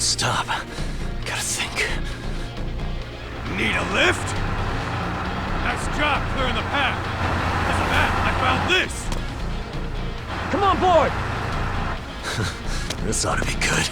Don't stop. Gotta think. Need a lift? Nice job clearing the path. As a map, I found this. Come on board! This ought to be good.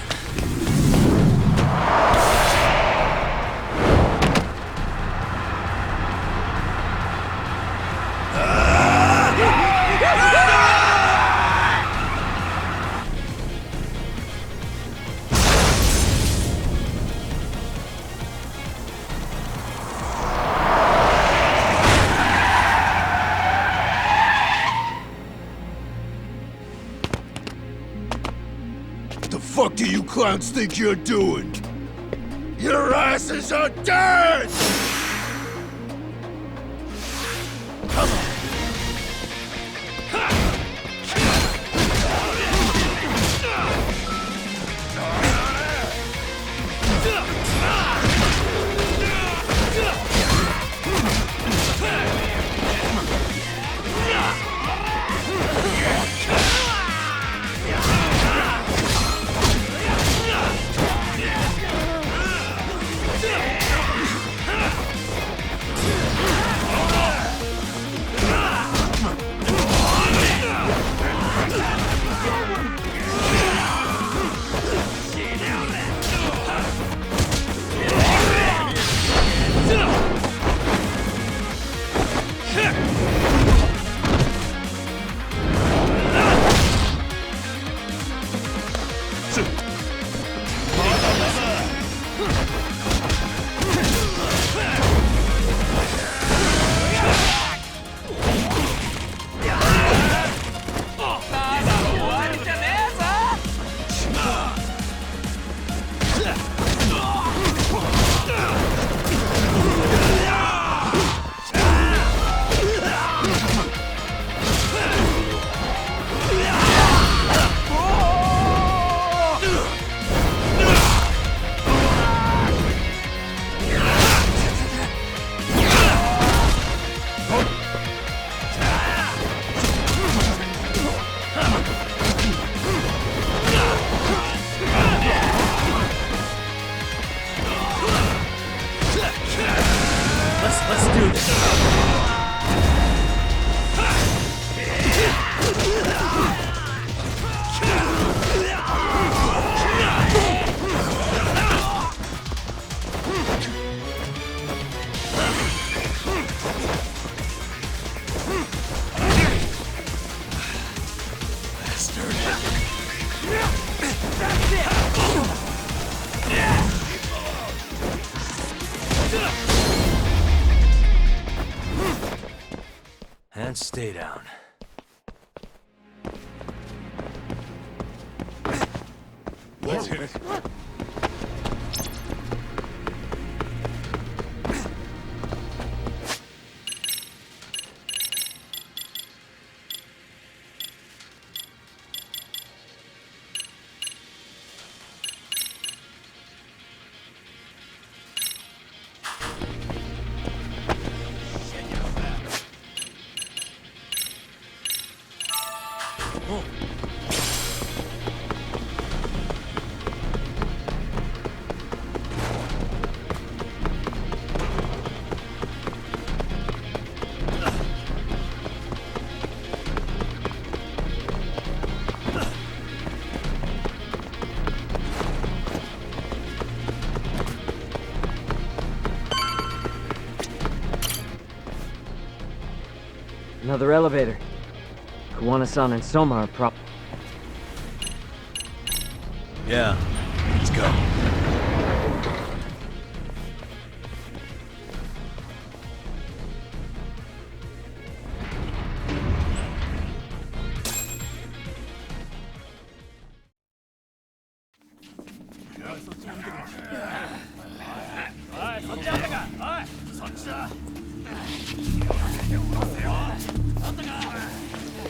The fuck do you clowns think you're doing? Your asses are dead! Come on. Let's do this. And stay down. Let's hit it. Another elevator. Kuwana-san and Soma are prop. Yeah, let's go.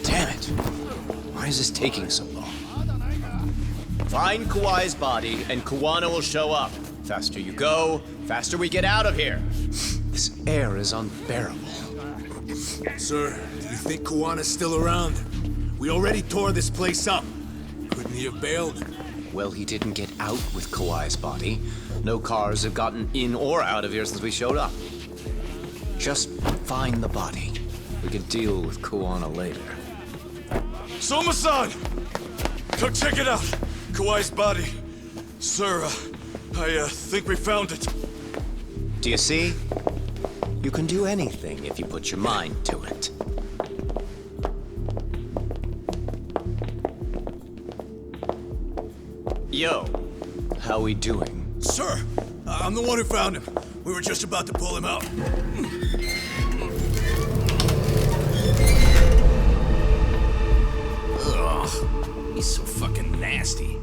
Damn it! Why is this taking so long? Find Kawai's body, and Kuwana will show up. Faster you go, faster we get out of here. This air is unbearable. Sir, do you think Kuwana's still around? We already tore this place up. Couldn't he have bailed? Well, he didn't get out with Kawhi's body. No cars have gotten in or out of here since we showed up. Just find the body. We can deal with Kuwana later. Soma-san! Come check it out! Kawhi's body. Sir, I think we found it. Do you see? You can do anything if you put your mind to it. Yo, how we doing? Sir, I'm the one who found him. We were just about to pull him out. Ugh, he's so fucking nasty.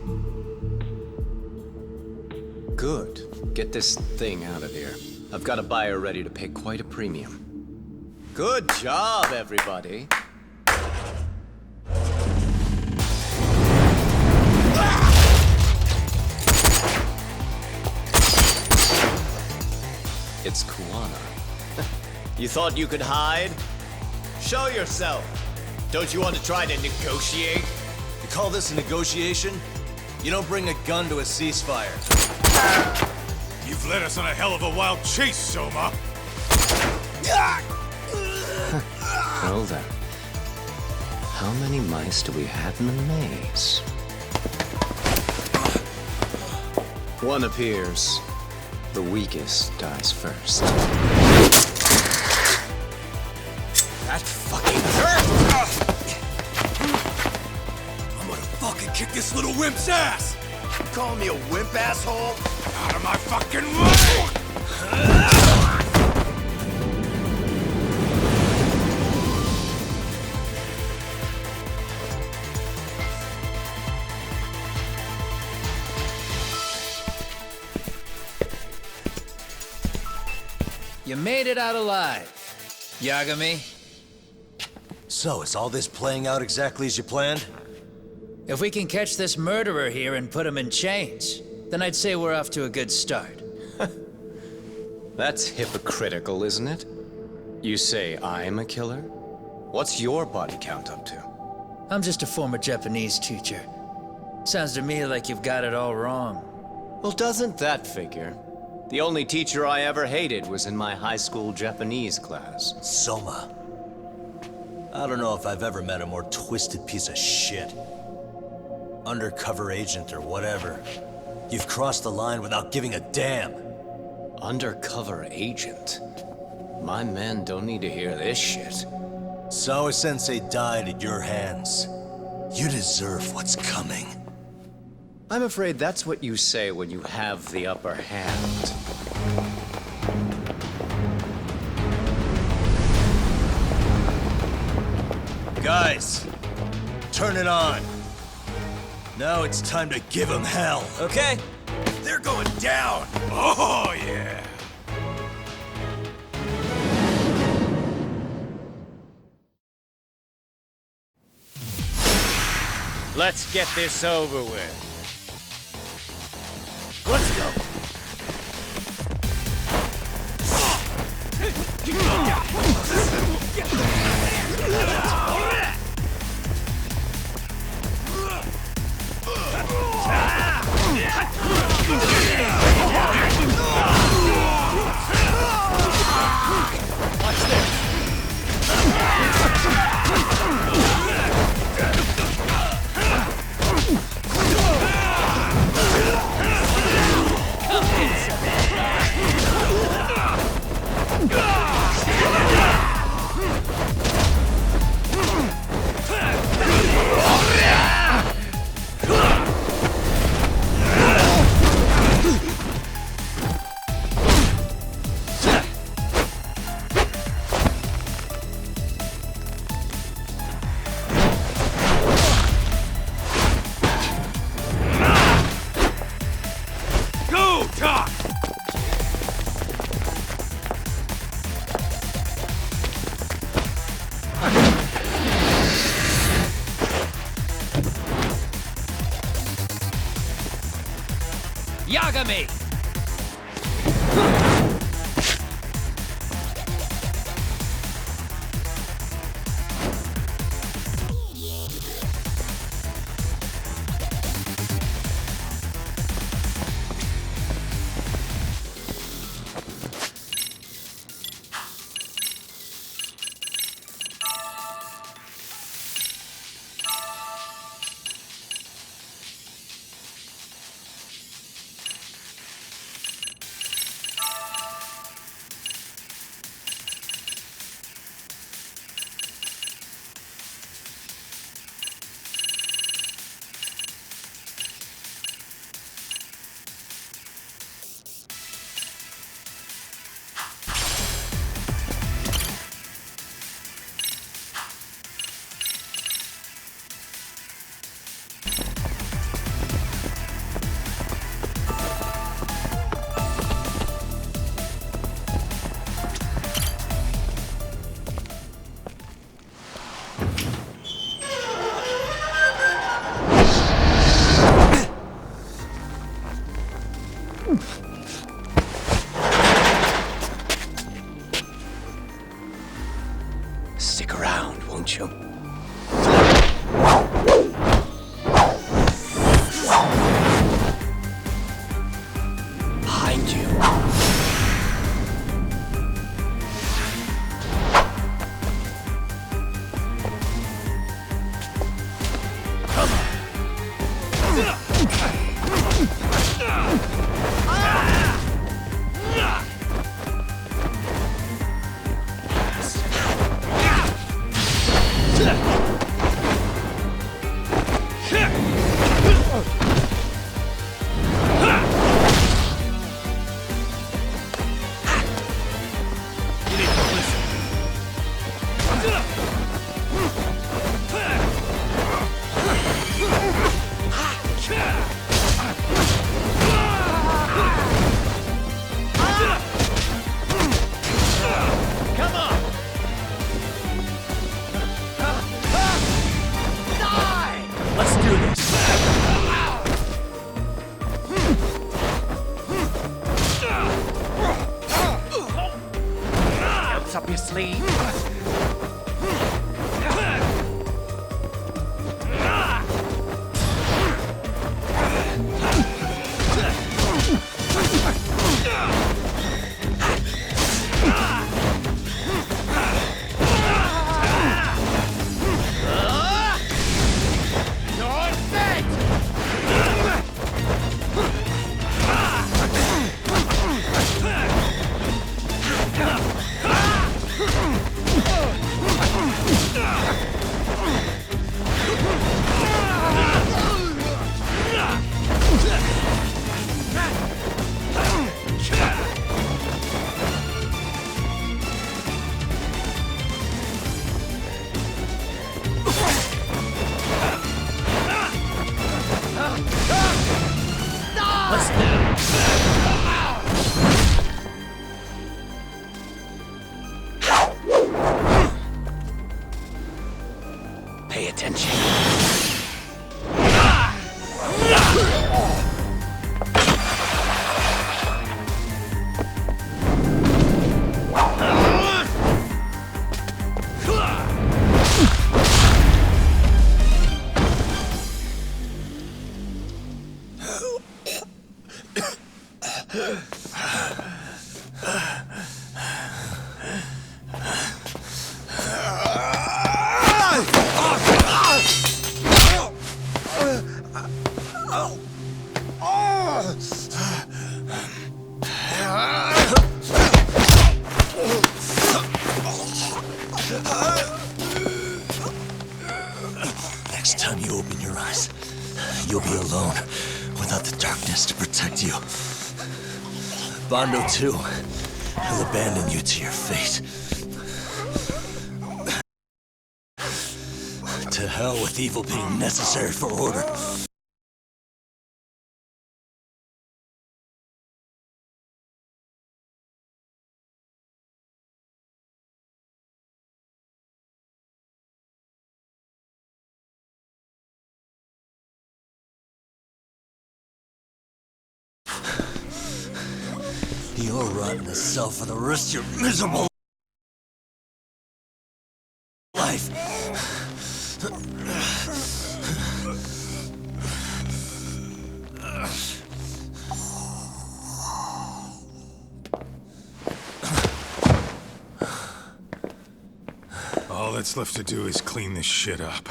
Good. Get this thing out of here. I've got a buyer ready to pay quite a premium. Good job, everybody. It's Kuwana. You thought you could hide? Show yourself. Don't you want to try to negotiate? You call this a negotiation? You don't bring a gun to a ceasefire. You've led us on a hell of a wild chase, Soma. Well then. How many mice do we have in the maze? One appears. The weakest dies first. That fucking hurt! I'm gonna fucking kick this little wimp's ass! You calling me a wimp, asshole? Out of my fucking way! You made it out alive, Yagami. So, is all this playing out exactly as you planned? If we can catch this murderer here and put him in chains, then I'd say we're off to a good start. That's hypocritical, isn't it? You say I'm a killer? What's your body count up to? I'm just a former Japanese teacher. Sounds to me like you've got it all wrong. Well, doesn't that figure? The only teacher I ever hated was in my high school Japanese class. Soma. I don't know if I've ever met a more twisted piece of shit. Undercover agent or whatever. You've crossed the line without giving a damn. Undercover agent? My men don't need to hear this shit. Sawa-sensei died at your hands. You deserve what's coming. I'm afraid that's what you say when you have the upper hand. Guys, turn it on. Now it's time to give them hell. Okay. They're going down! Oh, yeah! Let's get this over with. Let's go. Go, Doc! Yagami! Pay attention. Next time you open your eyes, you'll be alone, without the darkness to protect you. Bondo too. He'll abandon you to your fate. To hell with evil being necessary for order. You'll rot in a cell for the rest of your miserable life. All that's left to do is clean this shit up.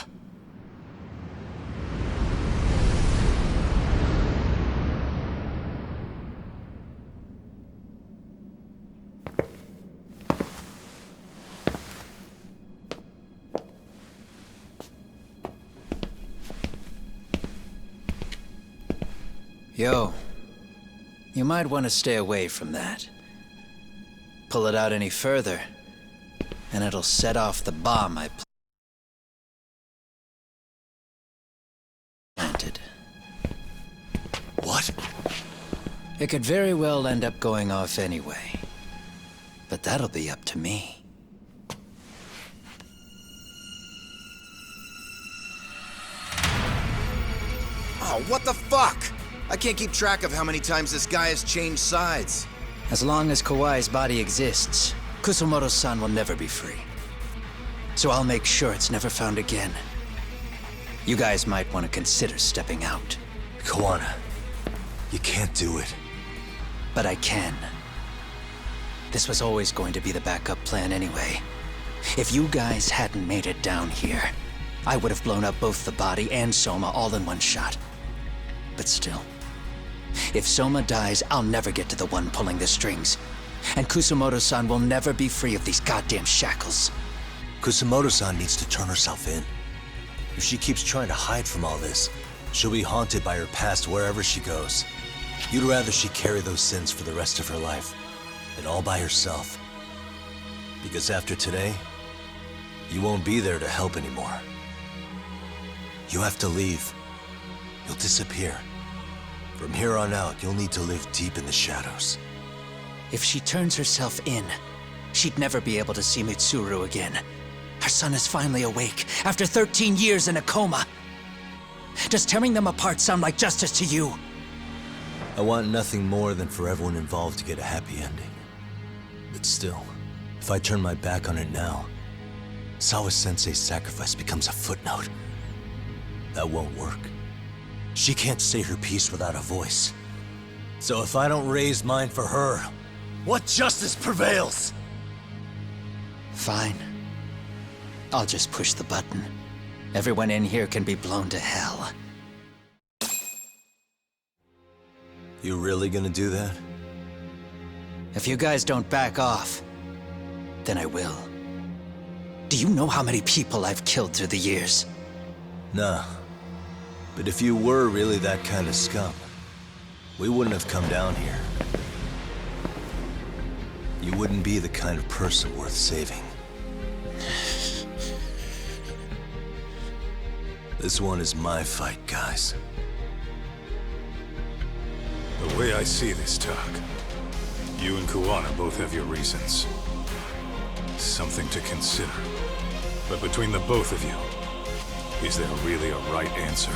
Yo, you might want to stay away from that. Pull it out any further, and it'll set off the bomb I planted. What? It could very well end up going off anyway. But that'll be up to me. Oh, what the fuck? I can't keep track of how many times this guy has changed sides. As long as Kawai's body exists, Kusumoto-san will never be free. So I'll make sure it's never found again. You guys might want to consider stepping out. Kuwana, you can't do it. But I can. This was always going to be the backup plan anyway. If you guys hadn't made it down here, I would have blown up both the body and Soma all in one shot. But still, if Soma dies, I'll never get to the one pulling the strings. And Kusumoto-san will never be free of these goddamn shackles. Kusumoto-san needs to turn herself in. If she keeps trying to hide from all this, she'll be haunted by her past wherever she goes. You'd rather she carry those sins for the rest of her life, and all by herself. Because after today, you won't be there to help anymore. You have to leave. You'll disappear. From here on out, you'll need to live deep in the shadows. If she turns herself in, she'd never be able to see Mitsuru again. Her son is finally awake, after 13 years in a coma. Does tearing them apart sound like justice to you? I want nothing more than for everyone involved to get a happy ending. But still, if I turn my back on it now, Sawa-sensei's sacrifice becomes a footnote. That won't work. She can't say her piece without a voice. So if I don't raise mine for her, what justice prevails? Fine. I'll just push the button. Everyone in here can be blown to hell. You really gonna do that? If you guys don't back off, then I will. Do you know how many people I've killed through the years? Nah. But if you were really that kind of scum, we wouldn't have come down here. You wouldn't be the kind of person worth saving. This one is my fight, guys. The way I see this, Tak, you and Kuwana both have your reasons. Something to consider. But between the both of you, is there really a right answer?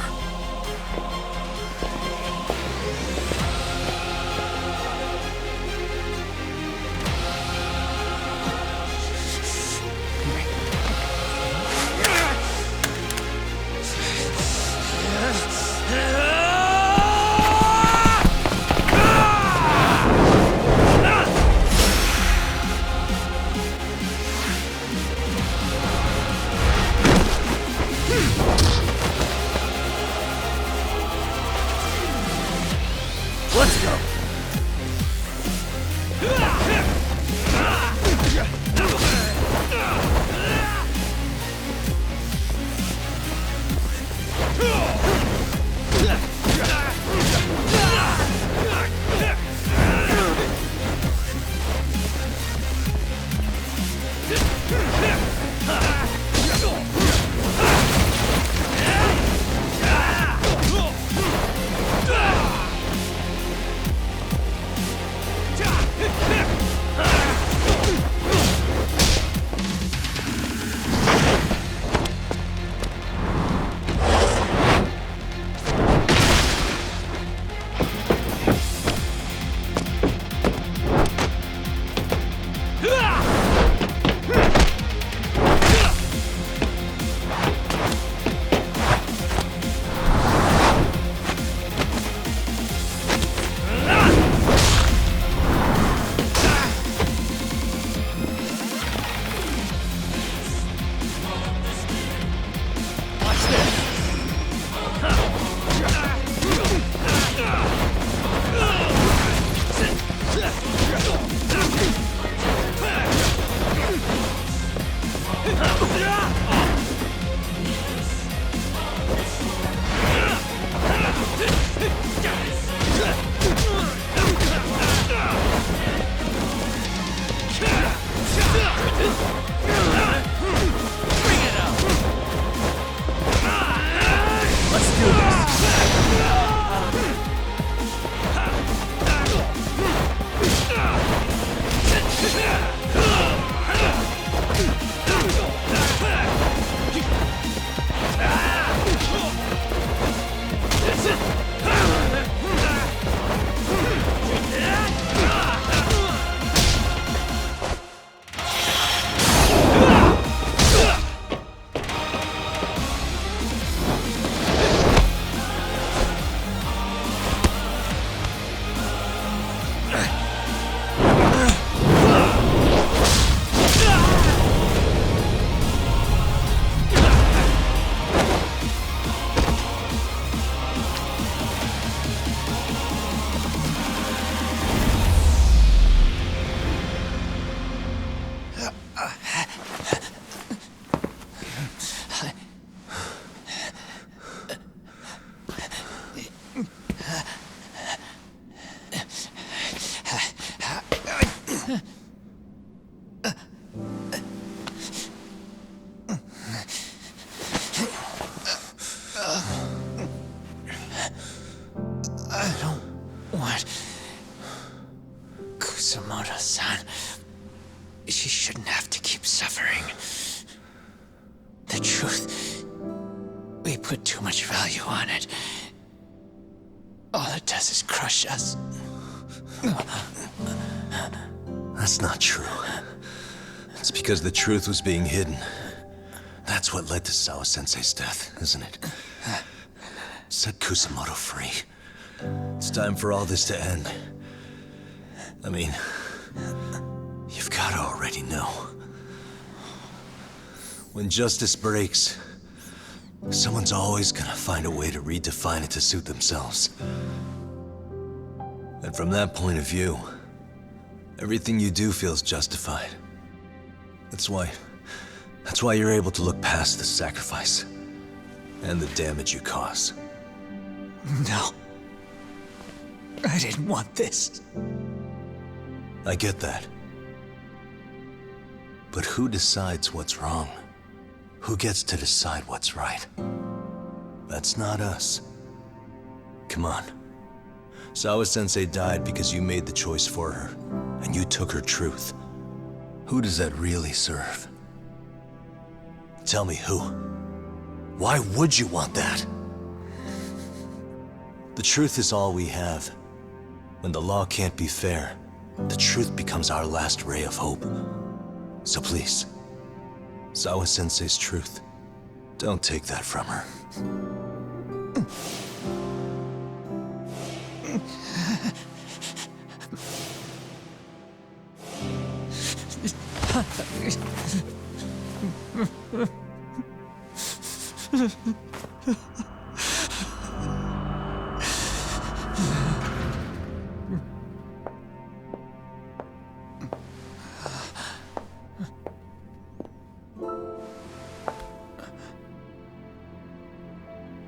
Let's go! Kusamoto-san. She shouldn't have to keep suffering. The truth, we put too much value on it. All it does is crush us. That's not true. It's because the truth was being hidden. That's what led to Sawa-sensei's death, isn't it? Set Kusamoto free. It's time for all this to end. I mean, you've gotta already know. When justice breaks, someone's always gonna find a way to redefine it to suit themselves. And from that point of view, everything you do feels justified. That's why you're able to look past the sacrifice and the damage you cause. No. I didn't want this. I get that. But who decides what's wrong? Who gets to decide what's right? That's not us. Come on. Sawa-sensei died because you made the choice for her, and you took her truth. Who does that really serve? Tell me who. Why would you want that? The truth is all we have. When the law can't be fair, the truth becomes our last ray of hope. So please, Sawa-sensei's truth, don't take that from her.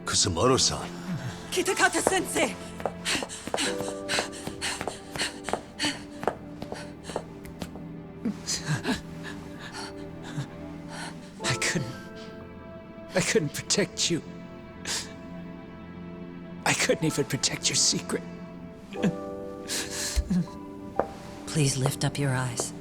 Kusumoto-san. Kitakata-sensei! I couldn't protect you. I couldn't even protect your secret. Please lift up your eyes.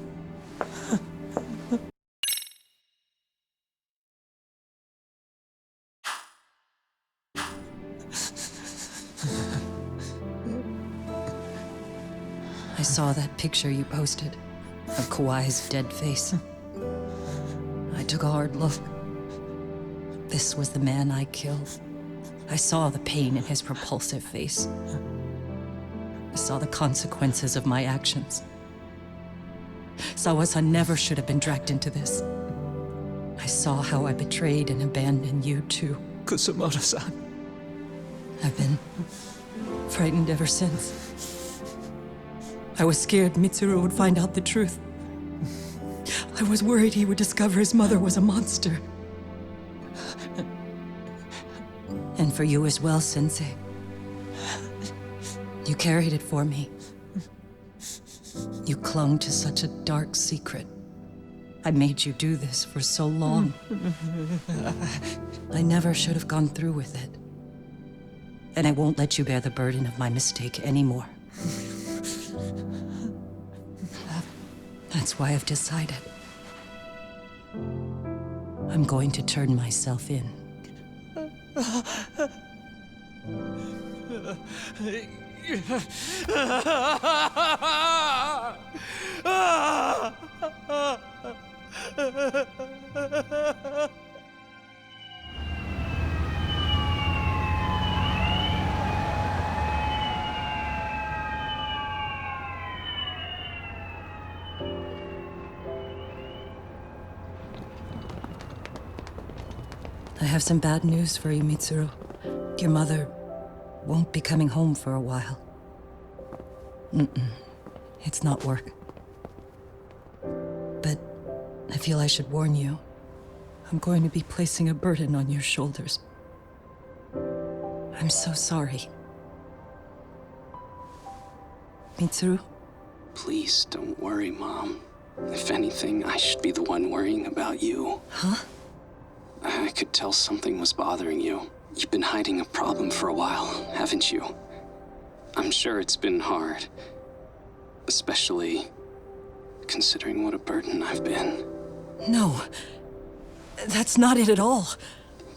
I saw that picture you posted of Kawai's dead face. I took a hard look. This was the man I killed. I saw the pain in his repulsive face. I saw the consequences of my actions. Sawa-san never should have been dragged into this. I saw how I betrayed and abandoned you too. Kusumoto-san. I've been frightened ever since. I was scared Mitsuru would find out the truth. I was worried he would discover his mother was a monster. And for you as well, Sensei. You carried it for me. You clung to such a dark secret. I made you do this for so long. I never should have gone through with it. And I won't let you bear the burden of my mistake anymore. That's why I've decided. I'm going to turn myself in. I have some bad news for you, Mitsuru. Your mother won't be coming home for a while. It's not work. But I feel I should warn you. I'm going to be placing a burden on your shoulders. I'm so sorry. Mitsuru? Please don't worry, Mom. If anything, I should be the one worrying about you. Huh? I could tell something was bothering you. You've been hiding a problem for a while, haven't you? I'm sure it's been hard. Especially considering what a burden I've been. No. That's not it at all.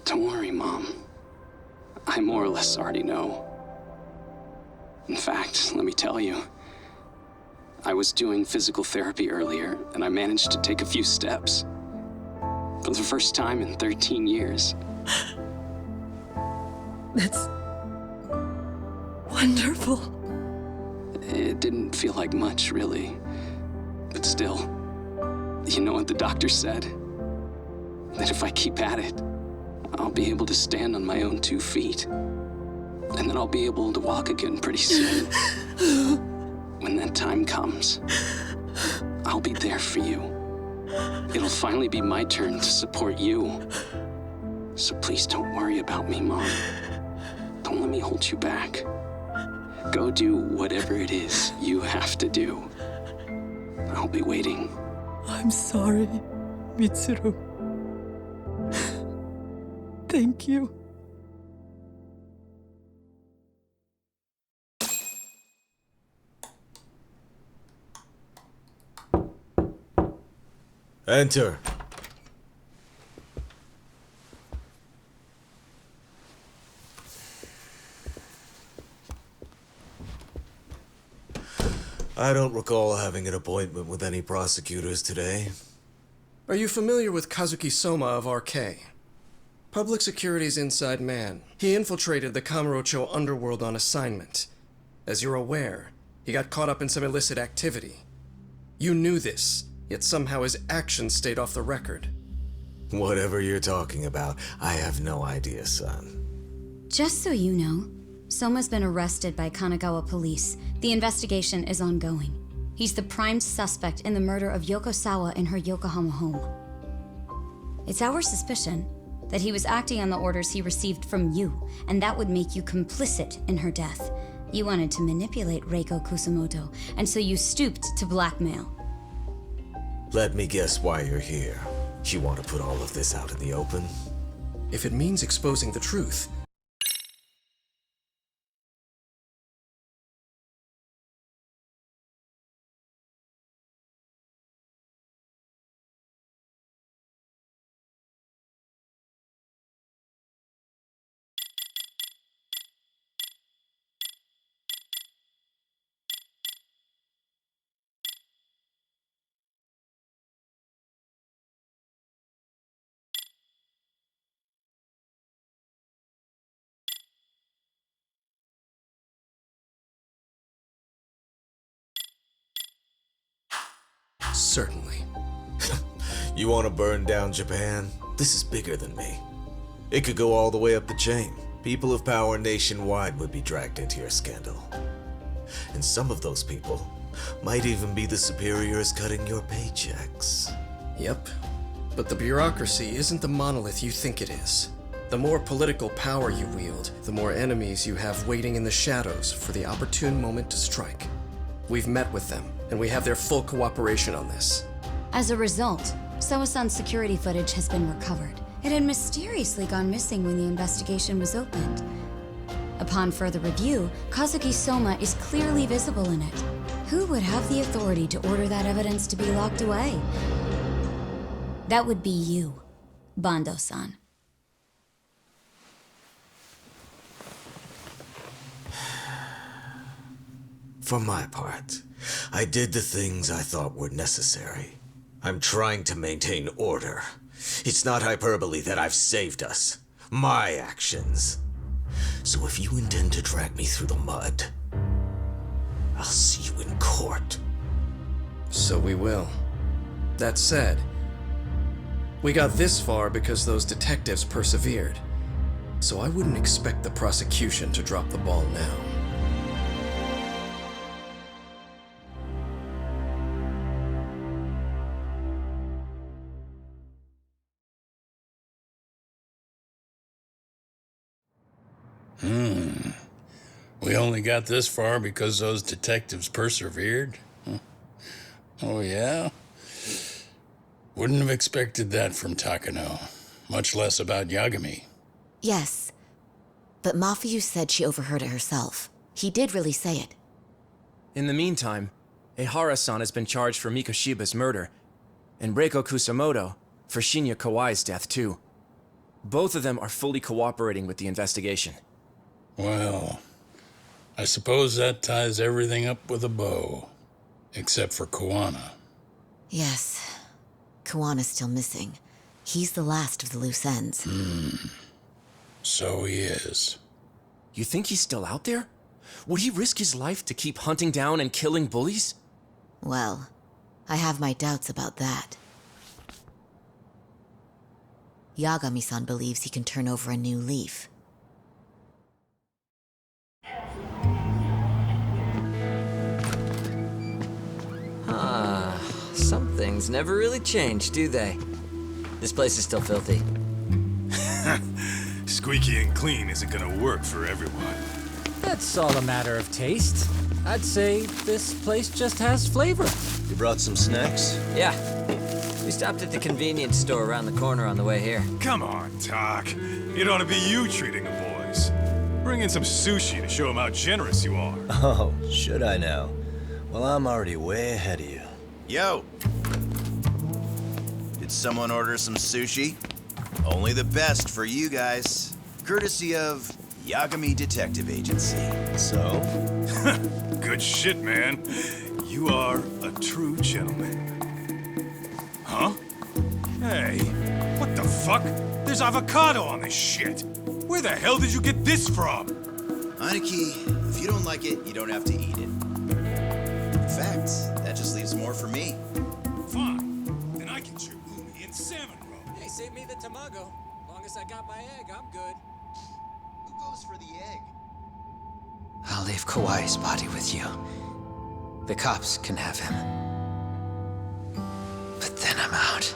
Don't worry, Mom. I more or less already know. In fact, let me tell you. I was doing physical therapy earlier, and I managed to take a few steps. For the first time in 13 years. That's wonderful. It didn't feel like much, really. But still, you know what the doctor said? That if I keep at it, I'll be able to stand on my own 2 feet. And then I'll be able to walk again pretty soon. When that time comes, I'll be there for you. It'll finally be my turn to support you. So please don't worry about me, Mom. Don't let me hold you back. Go do whatever it is you have to do. I'll be waiting. I'm sorry, Mitsuru. Thank you. Enter. I don't recall having an appointment with any prosecutors today. Are you familiar with Kazuki Soma of RK? Public Security's inside man. He infiltrated the Kamurocho underworld on assignment. As you're aware, he got caught up in some illicit activity. You knew this, yet somehow his actions stayed off the record. Whatever you're talking about, I have no idea, son. Just so you know, Soma's been arrested by Kanagawa police. The investigation is ongoing. He's the prime suspect in the murder of Yoko Sawa in her Yokohama home. It's our suspicion that he was acting on the orders he received from you, and that would make you complicit in her death. You wanted to manipulate Reiko Kusamoto, and so you stooped to blackmail. Let me guess why you're here. You want to put all of this out in the open? If it means exposing the truth. Certainly. You want to burn down Japan? This is bigger than me. It could go all the way up the chain. People of power nationwide would be dragged into your scandal. And some of those people might even be the superiors cutting your paychecks. Yep. But the bureaucracy isn't the monolith you think it is. The more political power you wield, the more enemies you have waiting in the shadows for the opportune moment to strike. We've met with them, and we have their full cooperation on this. As a result, Soa-san's security footage has been recovered. It had mysteriously gone missing when the investigation was opened. Upon further review, Kazuki Soma is clearly visible in it. Who would have the authority to order that evidence to be locked away? That would be you, Bando-san. For my part, I did the things I thought were necessary. I'm trying to maintain order. It's not hyperbole that I've saved us. My actions. So if you intend to drag me through the mud, I'll see you in court. So we will. That said, we got this far because those detectives persevered. So I wouldn't expect the prosecution to drop the ball now. We only got this far because those detectives persevered? Huh. Oh, yeah? Wouldn't have expected that from Takano, much less about Yagami. Yes, but Mafuyu said she overheard it herself. He did really say it. In the meantime, Ehara-san has been charged for Mikoshiba's murder, and Reiko Kusamoto for Shinya Kawai's death, too. Both of them are fully cooperating with the investigation. Well, I suppose that ties everything up with a bow, except for Kuwana. Yes, Kuwana's still missing. He's the last of the loose ends. So he is. You think he's still out there? Would he risk his life to keep hunting down and killing bullies? Well, I have my doubts about that. Yagami-san believes he can turn over a new leaf. Some things never really change, do they? This place is still filthy. Squeaky and clean isn't gonna work for everyone. That's all a matter of taste. I'd say this place just has flavor. You brought some snacks? Yeah. We stopped at the convenience store around the corner on the way here. Come on, Talk. It ought to be you treating the boys. Bring in some sushi to show them how generous you are. Oh, should I now? Well, I'm already way ahead of you. Yo! someone order some sushi? Only the best for you guys. Courtesy of Yagami Detective Agency. So? Good shit, man. You are a true gentleman. Huh? Hey, what the fuck? There's avocado on this shit. Where the hell did you get this from? Aniki, if you don't like it, you don't have to eat it. In fact, that just leaves more for me. Fine. Then I can chew umi and salmon roe. Hey, save me the tamago. Long as I got my egg, I'm good. Who goes for the egg? I'll leave Kawai's body with you. The cops can have him. But then I'm out.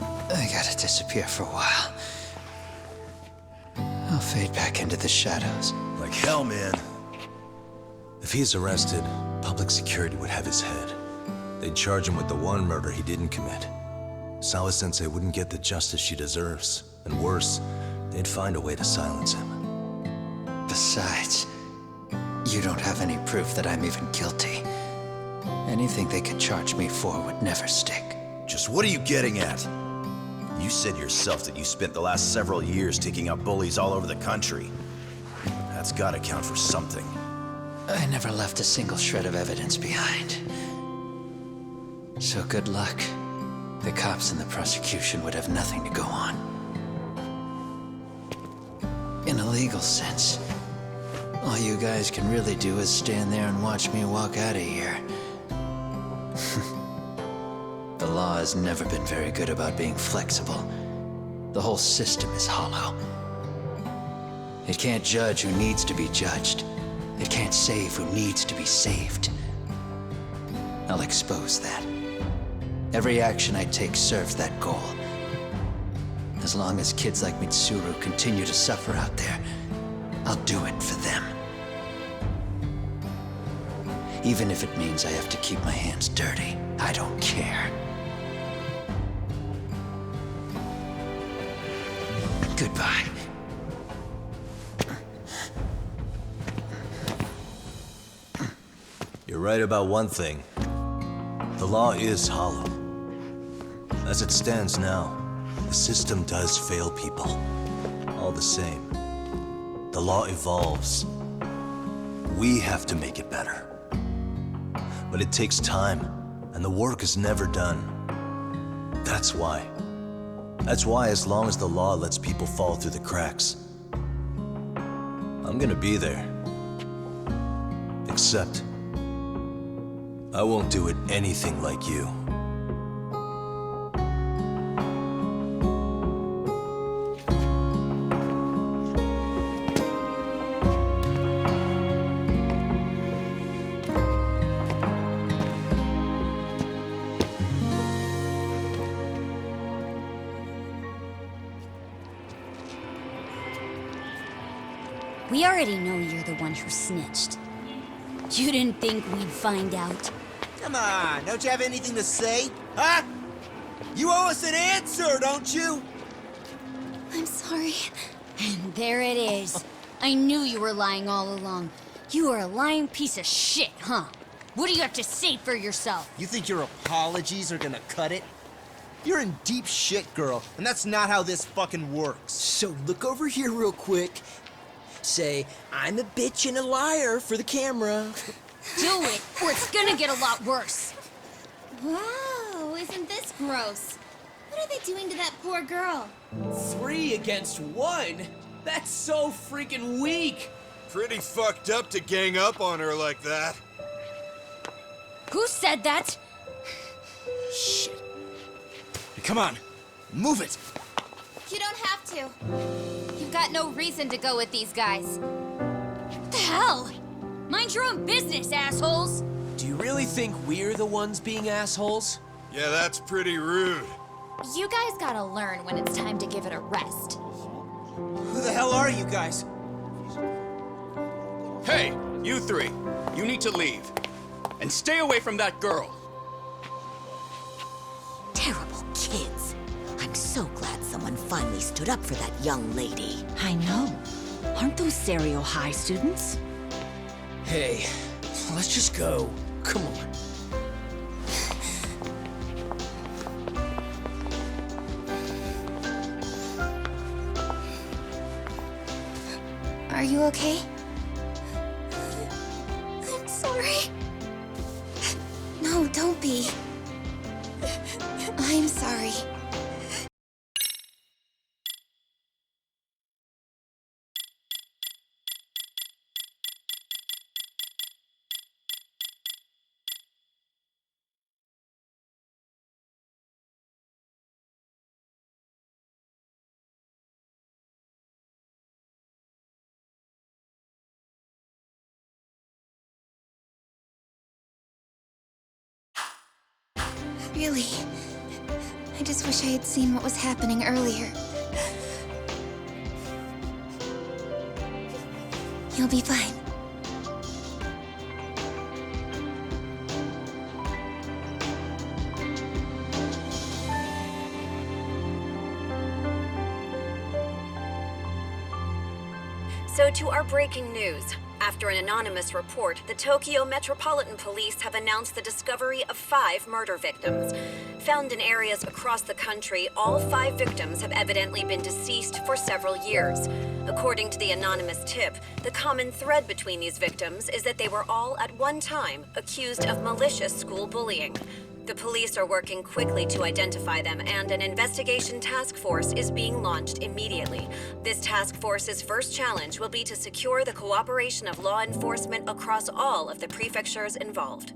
I gotta disappear for a while. I'll fade back into the shadows. Like hell, man. If he's arrested, public security would have his head. They'd charge him with the one murder he didn't commit. Sawa-sensei wouldn't get the justice she deserves. And worse, they'd find a way to silence him. Besides, you don't have any proof that I'm even guilty. Anything they could charge me for would never stick. Just what are you getting at? You said yourself that you spent the last several years taking out bullies all over the country. That's gotta count for something. I never left a single shred of evidence behind. So good luck. The cops and the prosecution would have nothing to go on. In a legal sense, all you guys can really do is stand there and watch me walk out of here. The law has never been very good about being flexible. The whole system is hollow. It can't judge who needs to be judged. It can't save who needs to be saved. I'll expose that. Every action I take serves that goal. As long as kids like Mitsuru continue to suffer out there, I'll do it for them. Even if it means I have to keep my hands dirty, I don't care. Goodbye. You're right about one thing. The law is hollow. As it stands now, the system does fail people. All the same, the law evolves. We have to make it better. But it takes time, and the work is never done. That's why, as long as the law lets people fall through the cracks, I'm gonna be there. Except, I won't do it anything like you. We already know you're the one who snitched. You didn't think we'd find out? Come on, don't you have anything to say? Huh? You owe us an answer, don't you? I'm sorry. And there it is. I knew you were lying all along. You are a lying piece of shit, huh? What do you have to say for yourself? You think your apologies are gonna cut it? You're in deep shit, girl, and that's not how this fucking works. So look over here real quick. Say, I'm a bitch and a liar for the camera. Do it, or it's gonna get a lot worse. Wow, isn't this gross? What are they doing to that poor girl? 3 against 1? That's so freaking weak! Pretty fucked up to gang up on her like that. Who said that? Shit. Hey, come on, move it. You don't have to. You've got no reason to go with these guys. What the hell? Mind your own business, assholes! Do you really think we're the ones being assholes? Yeah, that's pretty rude. You guys gotta learn when it's time to give it a rest. Who the hell are you guys? Hey, you three. You need to leave. And stay away from that girl. Terrible kids. I'm so glad someone finally stood up for that young lady. I know. Aren't those Serio High students? Hey, let's just go. Come on. Are you okay? I'm sorry. No, don't be. I'm sorry. Really, I just wish I had seen what was happening earlier. You'll be fine. So to our breaking news. After an anonymous report, the Tokyo Metropolitan Police have announced the discovery of 5 murder victims. Found in areas across the country, all 5 victims have evidently been deceased for several years. According to the anonymous tip, the common thread between these victims is that they were all at one time accused of malicious school bullying. The police are working quickly to identify them, and an investigation task force is being launched immediately. This task force's first challenge will be to secure the cooperation of law enforcement across all of the prefectures involved.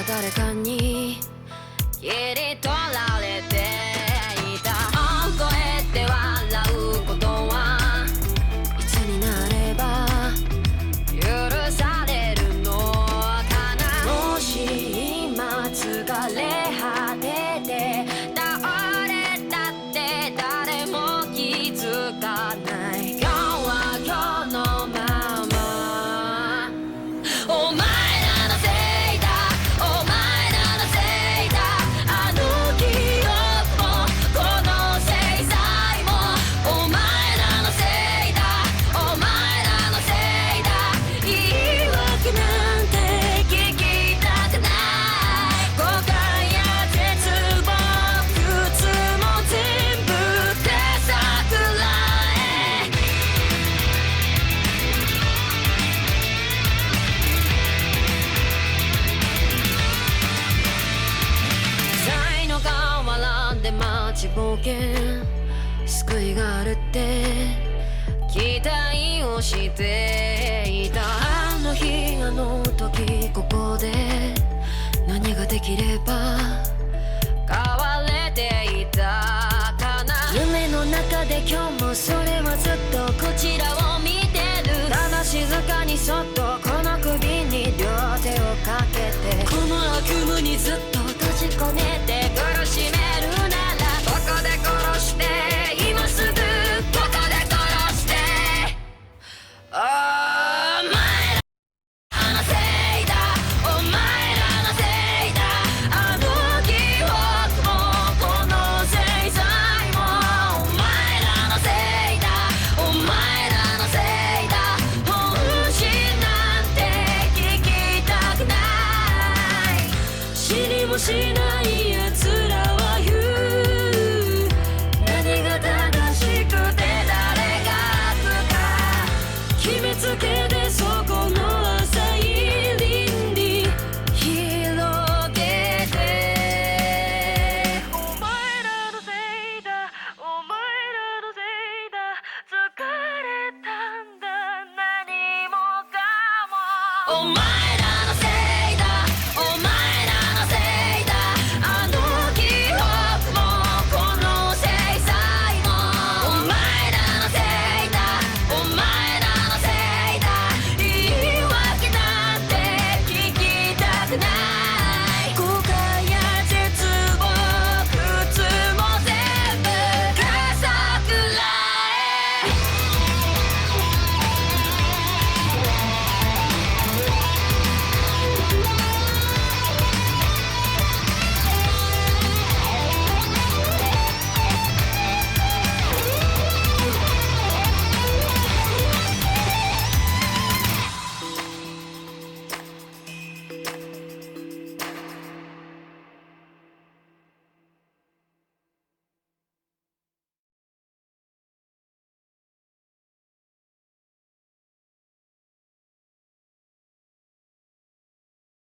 誰かに切り取られていた。大声で笑うことはいつになれば許されるのかな。もし今疲れ果てて倒れたって誰も気づかない。今日は今日のままお前らのせいだ、お前らのせいだ。あの記憶もこの制裁もお前らのせいだ、お前らのせいだ。言い訳なんて聞きたくない。誤解や絶望苦痛も全部手さくらえ。才能が笑んで待ちぼうけ救いがあるって期待をしていた。あの日あの時ここで何ができれば変われていたかな。夢の中で今日もそれはずっとこちらを見てる。ただ静かにそっとこの首に両手をかけてこの悪夢にずっと閉じ込めて